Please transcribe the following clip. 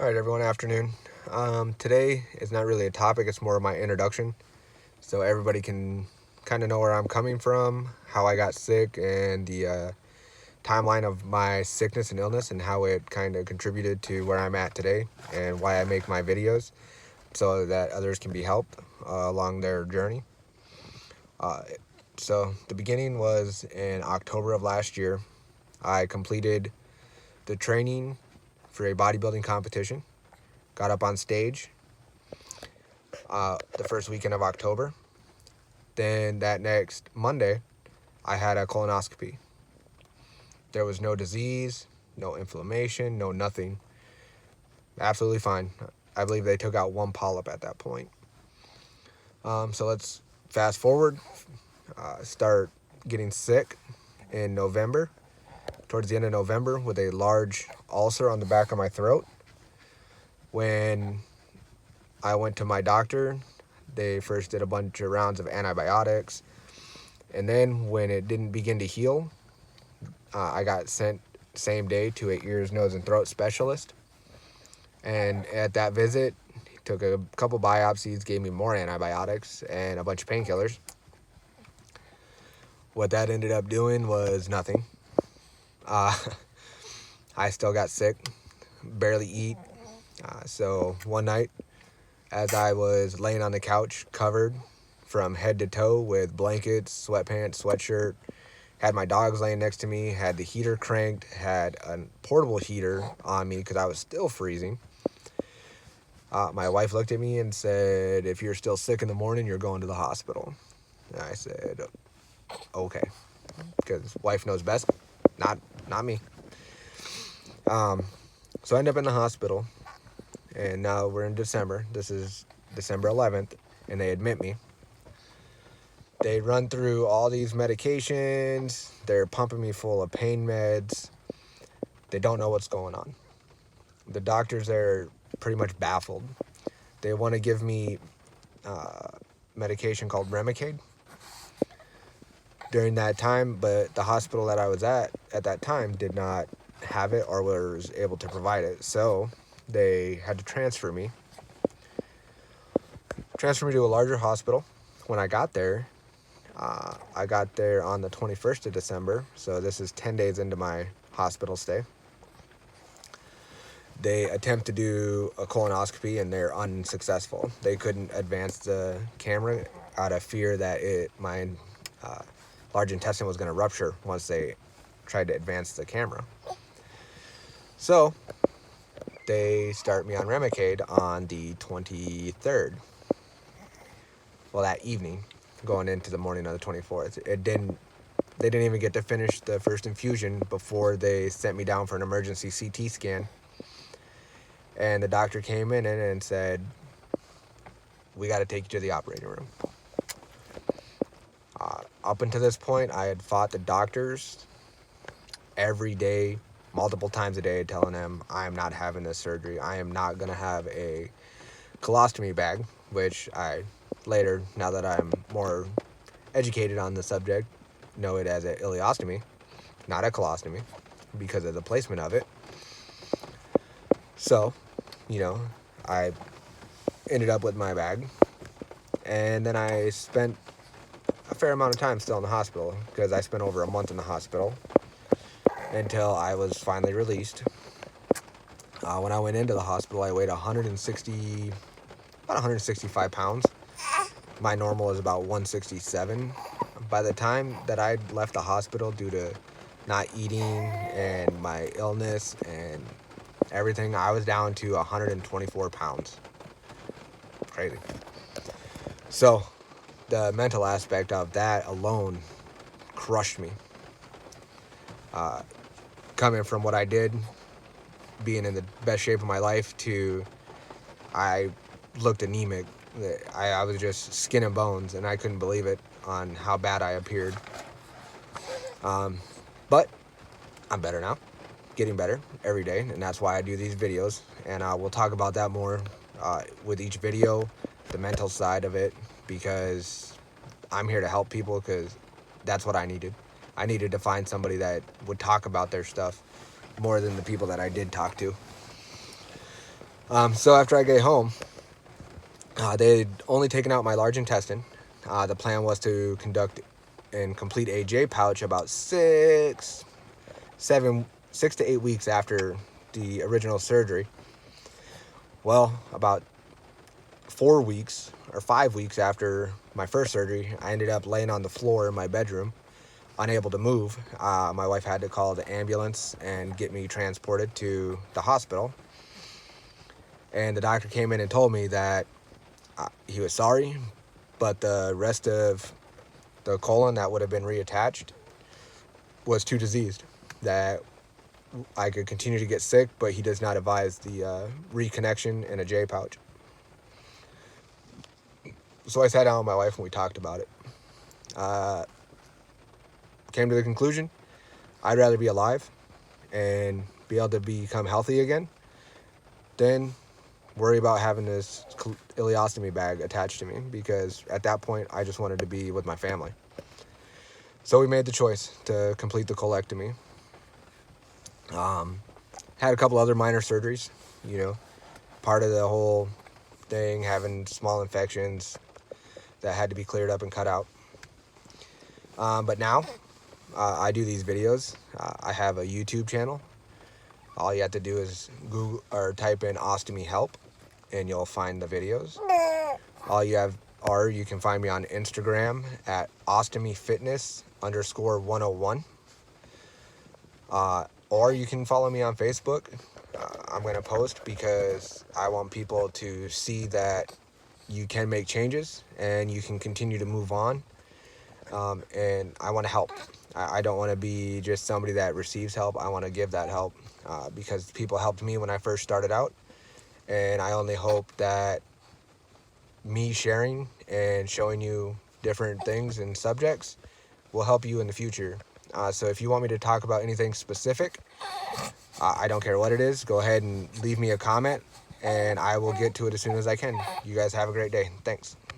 All right, everyone, afternoon. Today is not really a topic, it's more of my introduction. So everybody can kind of know where I'm coming from, how I got sick, and the timeline of my sickness and illness, and how it kind of contributed to where I'm at today, and why I make my videos so that others can be helped along their journey. Uh, so the beginning was in October of last year. I completed the training for a bodybuilding competition. Got up on stage the first weekend of October. Then that next Monday, I had a colonoscopy. There was no disease, no inflammation, no nothing. Absolutely fine. I believe they took out one polyp at that point. So let's fast forward, start getting sick in November, towards the end of November, with a large ulcer on the back of my throat. When I went to my doctor, they first did a bunch of rounds of antibiotics. And then when it didn't begin to heal, I got sent same day to an ears, nose, and throat specialist. And at that visit, he took a couple biopsies, gave me more antibiotics and a bunch of painkillers. What that ended up doing was nothing. I still got sick, barely eat. So one night, as I was laying on the couch, covered from head to toe with blankets, sweatpants, sweatshirt, had my dogs laying next to me, had the heater cranked, had a portable heater on me because I was still freezing. My wife looked at me and said, "If you're still sick in the morning, you're going to the hospital." And I said, "Okay," because wife knows best, not me. So I ended up in the hospital, and now we're in December. This is December 11th, and they admit me. They run through all these medications. They're pumping me full of pain meds. They don't know what's going on. The doctors are pretty much baffled. They want to give me medication called Remicade during that time, but the hospital that I was at that time did not have it or was able to provide it. So they had to transfer me to a larger hospital. When I got there on the 21st of December, so this is 10 days into my hospital stay. They attempt to do a colonoscopy and they're unsuccessful. They couldn't advance the camera out of fear that my large intestine was going to rupture once they tried to advance the camera. So they start me on Remicade on the 23rd. Well, that evening, going into the morning of the 24th. They didn't even get to finish the first infusion before they sent me down for an emergency CT scan. And the doctor came in and said, "We got to take you to the operating room." Up until this point, I had fought the doctors every day, multiple times a day, telling them I am not having this surgery. I am not going to have a colostomy bag, which I later, now that I'm more educated on the subject, know it as an ileostomy, not a colostomy, because of the placement of it. So, I ended up with my bag, and then I spent a fair amount of time still in the hospital, because I spent over a month in the hospital until I was finally released. When I went into the hospital, I weighed about 165 pounds. My normal is about 167. By the time that I left the hospital due to not eating and my illness and everything, I was down to 124 pounds. Crazy. So the mental aspect of that alone crushed me. Coming from what I did, being in the best shape of my life, to I looked anemic. I was just skin and bones, and I couldn't believe it on how bad I appeared. But I'm better now, getting better every day, and that's why I do these videos. And we'll talk about that more with each video, the mental side of it, because I'm here to help people, because that's what I needed. I needed to find somebody that would talk about their stuff more than the people that I did talk to. So after I get home, they'd only taken out my large intestine. The plan was to conduct and complete a J pouch about 6 to 8 weeks after the original surgery. Well, about 4 weeks or 5 weeks after my first surgery, I ended up laying on the floor in my bedroom, unable to move. My wife had to call the ambulance and get me transported to the hospital. And the doctor came in and told me that he was sorry, but the rest of the colon that would have been reattached was too diseased, that I could continue to get sick, but he does not advise the reconnection in a J pouch. So I sat down with my wife and we talked about it. Came to the conclusion, I'd rather be alive and be able to become healthy again than worry about having this ileostomy bag attached to me, because at that point I just wanted to be with my family. So we made the choice to complete the colectomy. Had a couple other minor surgeries, part of the whole thing, having small infections that had to be cleared up and cut out. But now I do these videos. I have a YouTube channel. All you have to do is Google or type in Ostomy Help and you'll find the videos. Or you can find me on Instagram at ostomyfitness_101. Or you can follow me on Facebook. I'm going to post because I want people to see that you can make changes and you can continue to move on. And I want to help. I don't want to be just somebody that receives help. I want to give that help because people helped me when I first started out. And I only hope that me sharing and showing you different things and subjects will help you in the future. So if you want me to talk about anything specific, I don't care what it is, go ahead and leave me a comment and I will get to it as soon as I can. You guys have a great day. Thanks.